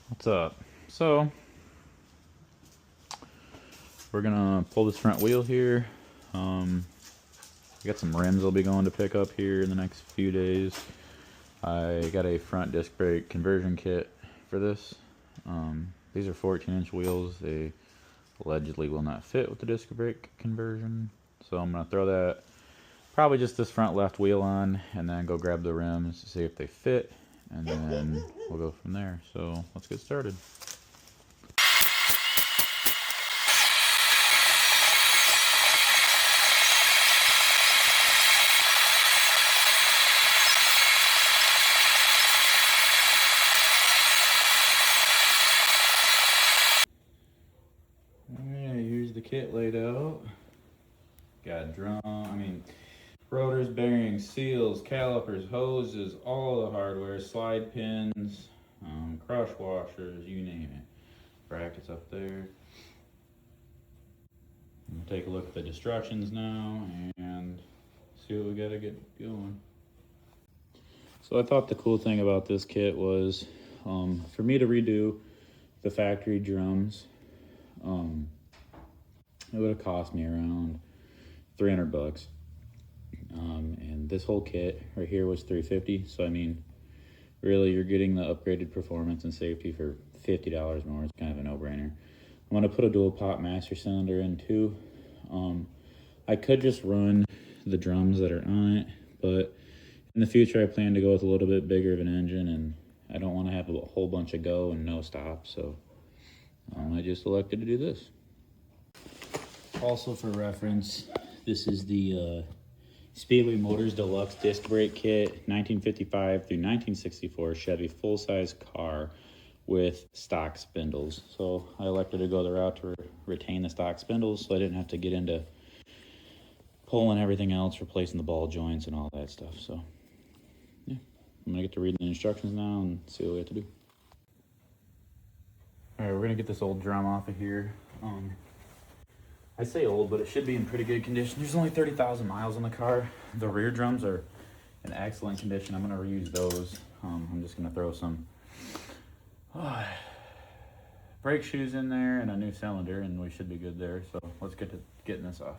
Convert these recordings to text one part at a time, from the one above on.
What's up? So, we're gonna pull this front wheel here. I got some rims I'll be going to pick up here in the next few days. I got a front disc brake conversion kit for this. These are 14-inch wheels. They allegedly will not fit with the disc brake conversion. So I'm gonna throw that, probably just this front left wheel on, and then go grab the rims to see if they fit, and then we'll go from there. So let's get started. Alright, here's the kit laid out. Got rotors, bearings, seals, calipers, hoses, all the hardware, slide pins, crush washers, you name it. Brackets up there. We'll take a look at the instructions now and see what we gotta get going. So I thought the cool thing about this kit was for me to redo the factory drums. It would have cost me around $300. And this whole kit right here was $350. So I mean, really, you're getting the upgraded performance and safety for $50 more. It's kind of a no-brainer. I'm gonna put a dual pop master cylinder in too. I could just run the drums that are on it, but in the future I plan to go with a little bit bigger of an engine, and I don't want to have a whole bunch of go and no stop, so I just elected to do this. Also for reference, this is the Speedway Motors Deluxe Disc Brake Kit, 1955 through 1964 Chevy full-size car with stock spindles. So I elected to go the route to retain the stock spindles, so I didn't have to get into pulling everything else, replacing the ball joints and all that stuff. So yeah, I'm gonna get to reading the instructions now and see what we have to do. All right, we're gonna get this old drum off of here. I say old, but it should be in pretty good condition. There's only 30,000 miles on the car. The rear drums are in excellent condition. I'm gonna reuse those. I'm just gonna throw some brake shoes in there and a new cylinder, and we should be good there. So let's get to getting this off.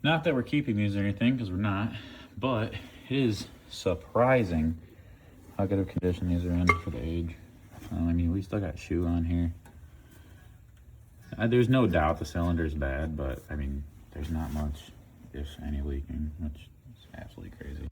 Not that we're keeping these or anything, because we're not, but it is surprising how good of condition these are in for the age. I mean, we still got shoe on here. There's no doubt the cylinder's bad, but I mean, there's not much, if any, leaking, which is absolutely crazy.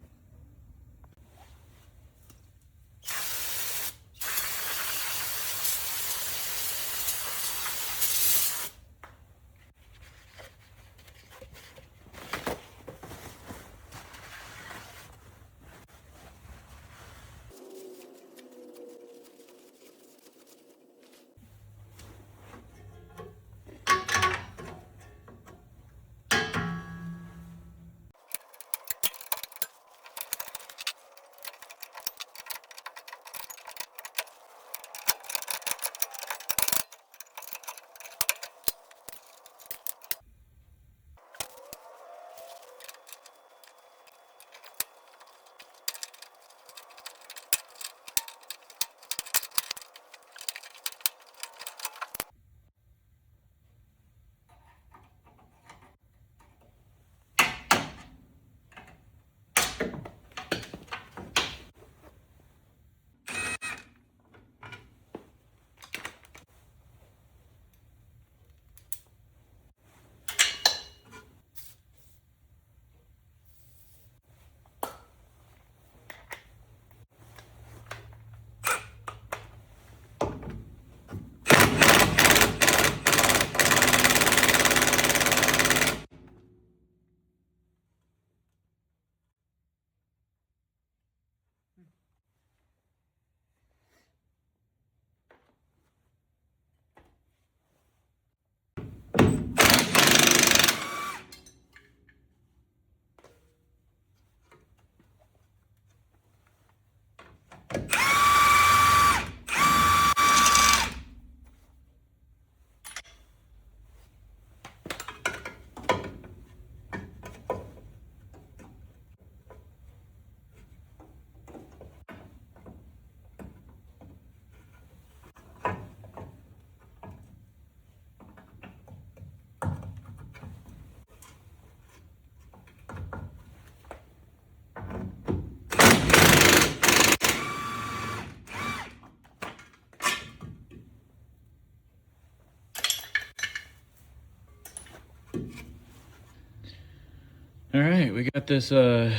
All right, we got this all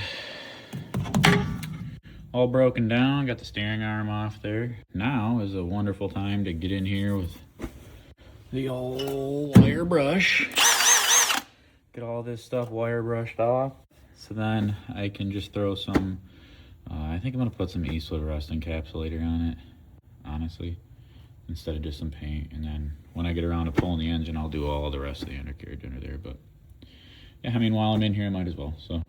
broken down, got the steering arm off there. Now is a wonderful time to get in here with the old wire brush. Get all this stuff wire brushed off. So then I can just throw some, I think I'm gonna put some Eastwood rust encapsulator on it, honestly, instead of just some paint. And then when I get around to pulling the engine, I'll do all the rest of the undercarriage under there. But yeah, I mean, while I'm in here, I might as well, so.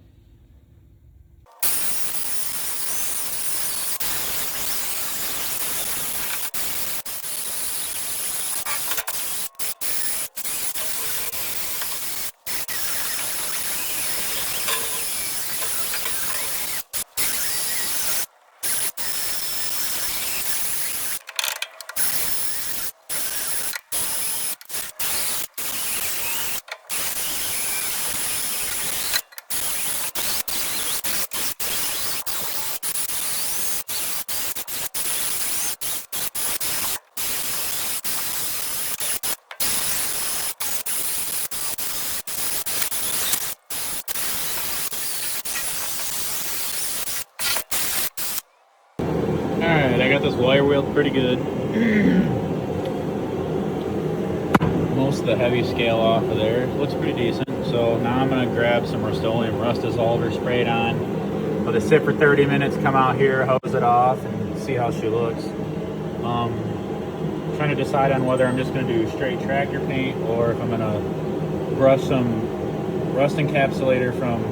Alright, I got this wire wheeled pretty good. Most of the heavy scale off of there. Looks pretty decent. So now I'm going to grab some Rust-Oleum Rust Dissolver, spray it on. Let it sit for 30 minutes, come out here, hose it off, and see how she looks. Trying to decide on whether I'm just going to do straight tractor paint or if I'm going to brush some rust encapsulator from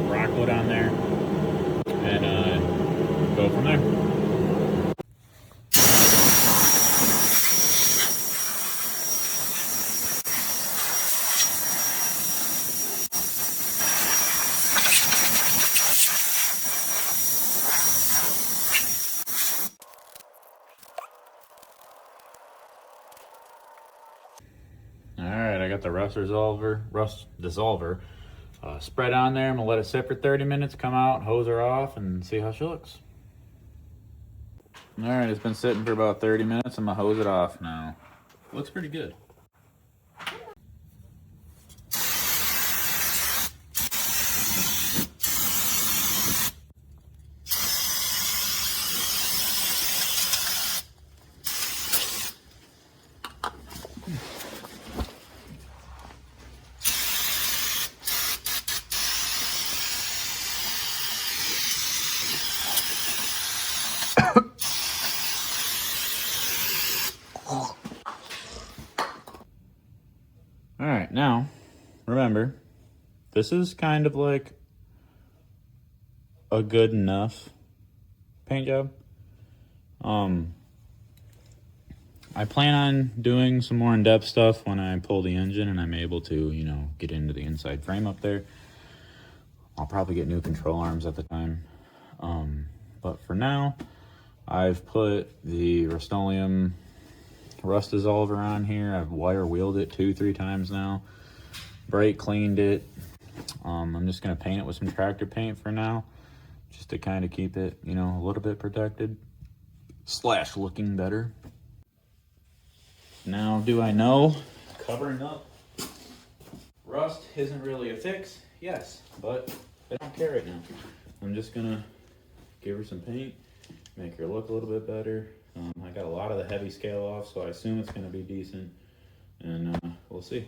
Rockwood on there and go from there. Alright, I got got the rust dissolver spread on there. I'm gonna let it sit for 30 minutes, come out, hose her off, and see how she looks. All right, it's been sitting for about 30 minutes. I'm gonna hose it off now. Looks pretty good. All right, now, remember, this is kind of like a good enough paint job. I plan on doing some more in-depth stuff when I pull the engine and I'm able to, you know, get into the inside frame up there. I'll probably get new control arms at the time. But for now, I've put the Rust-Oleum rust dissolver on here. I've wire wheeled it 2-3 times now. Brake cleaned it. I'm just gonna paint it with some tractor paint for now, just to kind of keep it, you know, a little bit protected / looking better. Now, do I know covering up rust isn't really a fix? Yes, but I don't care right now. I'm just gonna give her some paint, make her look a little bit better. I got a lot of the heavy scale off, so I assume it's gonna be decent, and we'll see.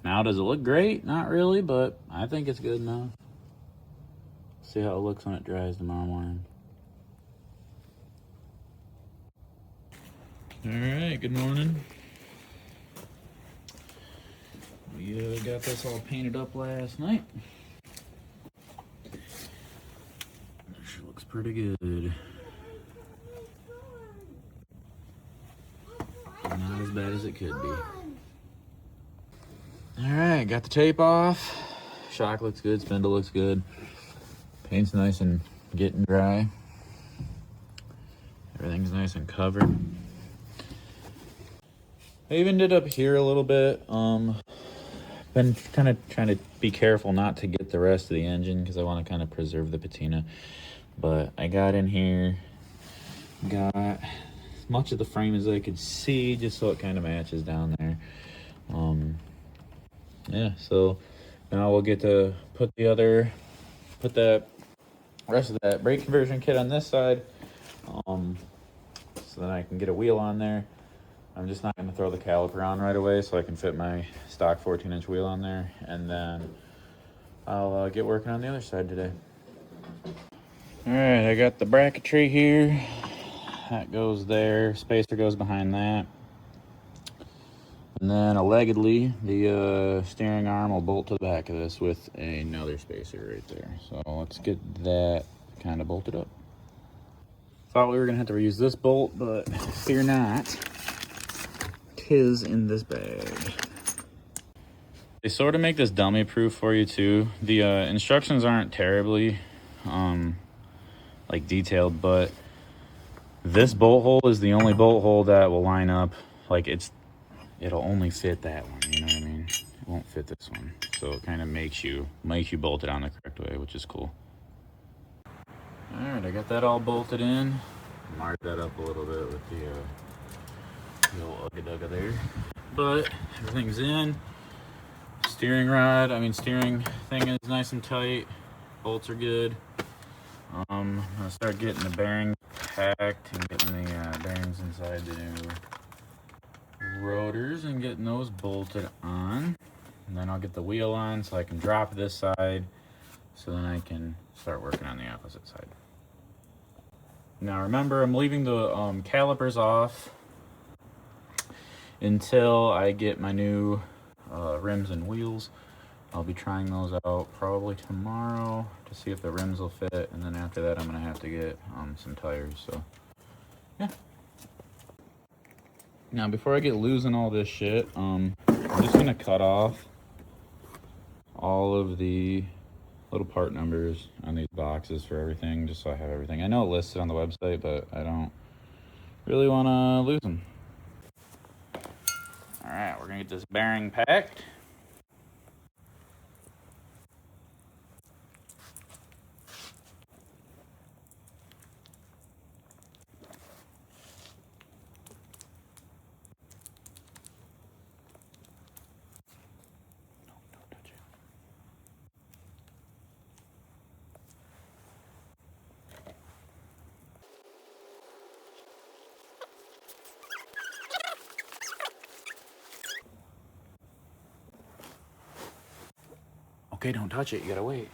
Now, does it look great? Not really, but I think it's good enough. See how it looks when it dries tomorrow morning. All right, good morning. We got this all painted up last night. She looks pretty good. Not as bad as it could be. All right, got the tape off. Shock looks good, spindle looks good. Paint's nice and getting dry. Everything's nice and covered. I even did up here a little bit. Been kind of trying to be careful not to get the rest of the engine because I want to kind of preserve the patina. But I got in here, got as much of the frame as I could see, just so it kind of matches down there. Yeah, so now we'll get to put the rest of that brake conversion kit on this side, so then I can get a wheel on there. I'm just not going to throw the caliper on right away, so I can fit my stock 14-inch wheel on there, and then I'll get working on the other side today. All right, I got the bracketry here. That goes there. Spacer goes behind that. And then allegedly, the steering arm will bolt to the back of this with another spacer right there. So let's get that kind of bolted up. Thought we were gonna have to reuse this bolt, but fear not. 'Tis in this bag. They sort of make this dummy proof for you too. The instructions aren't terribly like detailed, but this bolt hole is the only bolt hole that will line up. Like it'll only fit that one, you know what I mean? It won't fit this one. So it kind of makes you bolt it on the correct way, which is cool. All right, I got that all bolted in. Marked that up a little bit with the old ugga-dugga there. But everything's in. Steering thing is nice and tight. Bolts are good. I'm gonna start getting the bearings packed and getting the bearings inside the new rotors and getting those bolted on, and then I'll get the wheel on so I can drop this side, so then I can start working on the opposite side. Now remember, I'm leaving the calipers off until I get my new rims and wheels, I'll be trying those out probably tomorrow to see if the rims will fit, and then after that I'm gonna have to get some tires. So yeah. Now before I get losing all this shit, I'm just gonna cut off all of the little part numbers on these boxes for everything, just so I have everything. I know it listed on the website, but I don't really want to lose them. All right, we're gonna get this bearing packed. Okay, don't touch it, you gotta wait.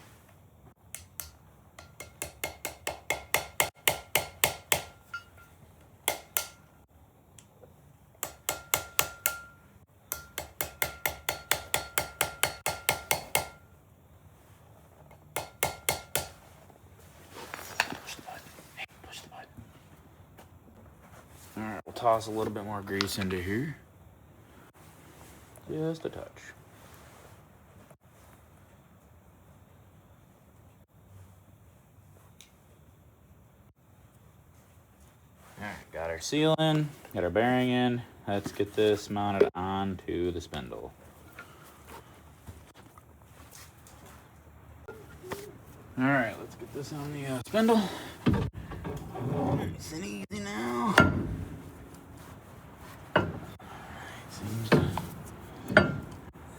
Push the button. Hey, push the button. All right, we'll toss a little bit more grease into here. Just a touch. All right, got our seal in, got our bearing in. Let's get this mounted onto the spindle. All right, let's get this on the spindle. Nice and easy now.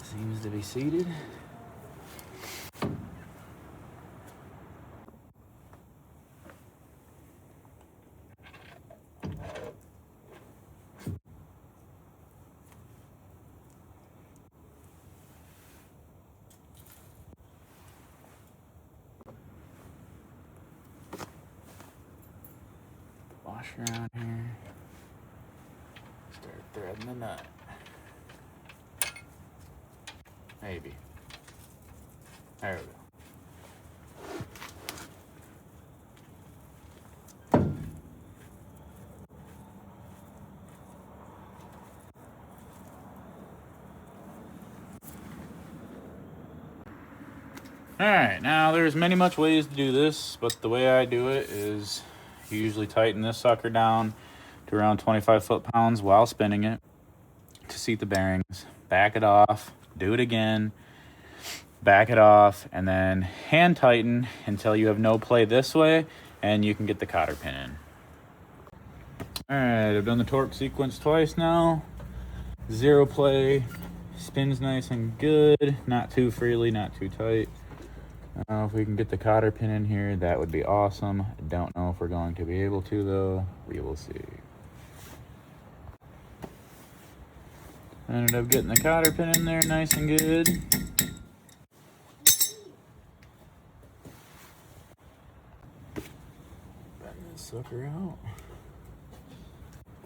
Seems to be seated. Washer on here. Start threading the nut. Maybe. There we go. Alright, now there's much ways to do this, but the way I do it is you usually tighten this sucker down to around 25 foot-pounds while spinning it to seat the bearings. Back it off, do it again, back it off, and then hand tighten until you have no play this way and you can get the cotter pin in. Alright, I've done the torque sequence twice now. Zero play, spins nice and good, not too freely, not too tight. If we can get the cotter pin in here, that would be awesome. I don't know if we're going to be able to, though. We will see. Ended up getting the cotter pin in there nice and good. Bend this sucker out.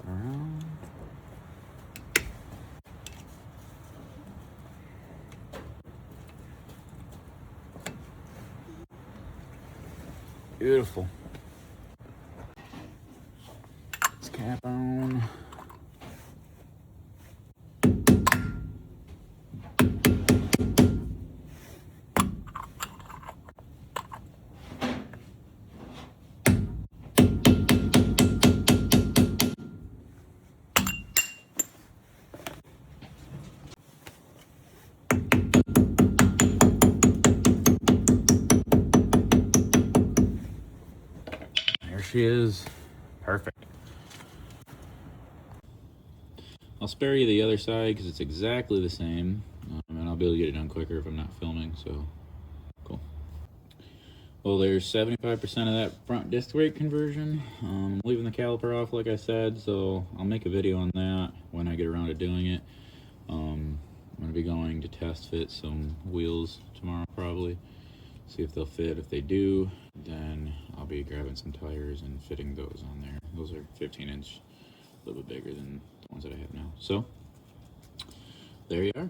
Around. Beautiful. Let's cap on. She is perfect. I'll spare you the other side because it's exactly the same, and I'll be able to get it done quicker if I'm not filming, so cool. Well, there's 75% of that front disc brake conversion. I'm leaving the caliper off like I said, so I'll make a video on that when I get around to doing it. I'm going to be going to test fit some wheels tomorrow probably. See if they'll fit. If they do, then I'll be grabbing some tires and fitting those on there. Those are 15-inch, a little bit bigger than the ones that I have now. So, there you are.